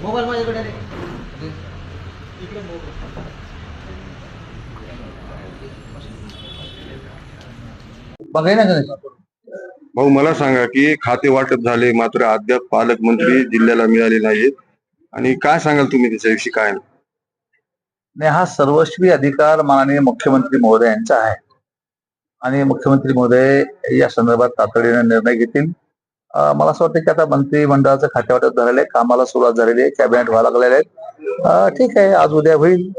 Mobile माझ्याकडे बघाय ना भाऊ, मला सांगा की खाते वाटप झाले मात्र अद्याप पालकमंत्री जिल्ह्याला मिळाले नाहीत आणि काय सांगाल तुम्ही त्याच्याविषयी? काय नाही, हा सर्वस्वी अधिकार माननीय मुख्यमंत्री महोदय यांचा आहे आणि मुख्यमंत्री महोदय या संदर्भात तातडीने निर्णय घेतील. मला असं वाटतं की आता मंत्रिमंडळाचं खातेवाटप झालेलं आहे, कामाला सुरुवात झालेली आहे, कॅबिनेट व्हायला लागलेले आहेत. ठीक आहे, आज उद्या होईल.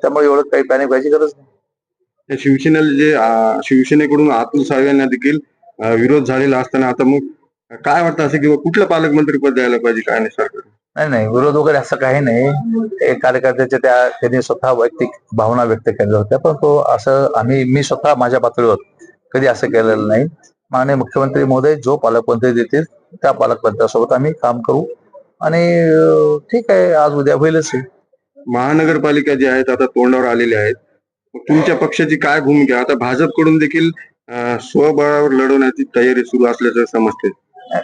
त्यामुळे एवढं काही पॅनिक व्हायची गरज नाही. शिवसेनेला शिवसेनेकडून अतुल सावे यांना देखील विरोध झालेला असताना आता मग काय वाटतं असं किंवा कुठलं पालकमंत्री पद द्यायला पाहिजे, काय नाही सरकार? नाही, विरोध वगैरे असं काही नाही. कार्यकर्त्याच्या त्यांनी स्वतः वैयक्तिक भावना व्यक्त केल्या होत्या, पण तो असं मी स्वतः माझ्या पातळीवर कधी असं केलेलं नाही. माननीय मुख्यमंत्री महोदय जो पालकमंत्री देतील त्या पालकमंत्र्यासोबत आम्ही काम करू आणि ठीक आहे, आज उद्या होईलच. महानगरपालिका जे आहेत आता तोंडावर आलेले आहेत, तुमच्या पक्षाची काय भूमिका? आता भाजपकडून देखील स्वबळावर लढवण्याची तयारी सुरू असल्याचं समजते.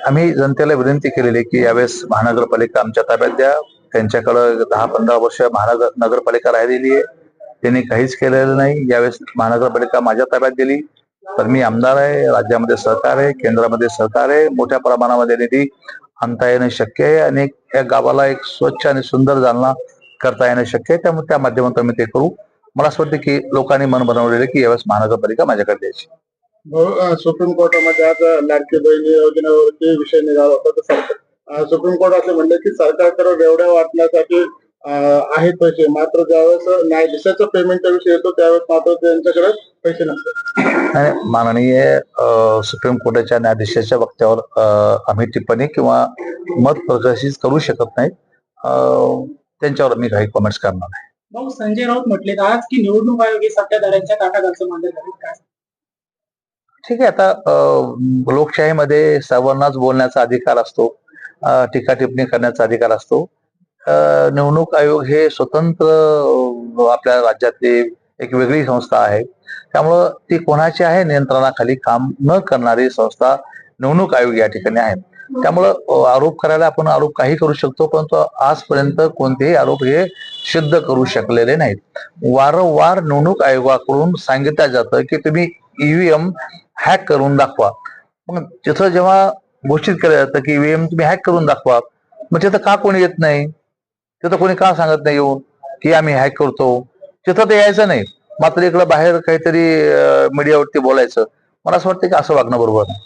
आम्ही जनतेला विनंती केलेली की यावेळेस महानगरपालिका आमच्या ताब्यात द्या. त्यांच्याकडं 10-15 वर्ष नगरपालिका राहिलेली आहे, त्यांनी काहीच केलेलं नाही. यावेळेस महानगरपालिका माझ्या ताब्यात दिली तर मी आमदार आहे, राज्यामध्ये सहकार आहे, केंद्रामध्ये सहकार आहे, मोठ्या प्रमाणामध्ये निधी आणता येणं शक्य आहे आणि या गावाला एक स्वच्छ आणि सुंदर जालना करता येणं शक्य आहे. त्यामुळे त्या माध्यमातून मी ते करू. मला असं वाटतं की लोकांनी मन बनवलेलं की यावेळेस महानगरपालिका माझ्याकडे द्यायची. सुप्रीम कोर्टामध्ये आज लाडकी बहिणी योजनेवरती विषय निघाला होता. तर सुप्रीम कोर्ट असं म्हणलं की सरकारकडे रेवड्या वाटण्यासाठी आहेत पैसे, मात्र ज्यावेळेस न्यायाधीशाचा पेमेंटचा विषय येतो त्यावेळेस मात्र त्यांच्याकडे पैसे नसतात. माननीय सुप्रीम कोर्टाच्या न्यायाधीशाच्या वक्त्यावर आम्ही टिप्पणी किंवा मत प्रकाशित करू शकत नाही. त्यांच्यावर मी काही कमेंट्स करणार नाही. भाऊ, संजय राऊत म्हटले आज की निवडणूक आयोग हे सत्ताधाऱ्यांच्या काटाखालचं मानले जाईल. काय ठीक आहे, आता लोकशाहीमध्ये सर्वांनाच बोलण्याचा अधिकार असतो, टीका टिप्पणी करण्याचा अधिकार असतो. निवडणूक आयोग हे स्वतंत्र आपल्या राज्यातली एक वेगळी संस्था आहे, त्यामुळं ती कोणाची आहे नियंत्रणाखाली काम न करणारी संस्था निवडणूक आयोग या ठिकाणी आहे. त्यामुळं आरोप करायला आपण आरोप काही करू शकतो, परंतु आजपर्यंत कोणतेही आरोप हे सिद्ध करू शकलेले नाहीत. वारंवार निवडणूक आयोगाकडून सांगितलं जातं की तुम्ही ईव्हीएम हॅक करून दाखवा. मग तिथं जेव्हा घोषित केलं जातं की ईव्हीएम तुम्ही हॅक करून दाखवा, मग तिथं का कोणी येत नाही? तिथं कोणी का सांगत नाही येऊन की आम्ही हॅक करतो? तिथं ते यायचं नाही, मात्र इकडं बाहेर काहीतरी मीडियावरती बोलायचं. मला असं वाटतं की असं वागणं बरोबर नाही.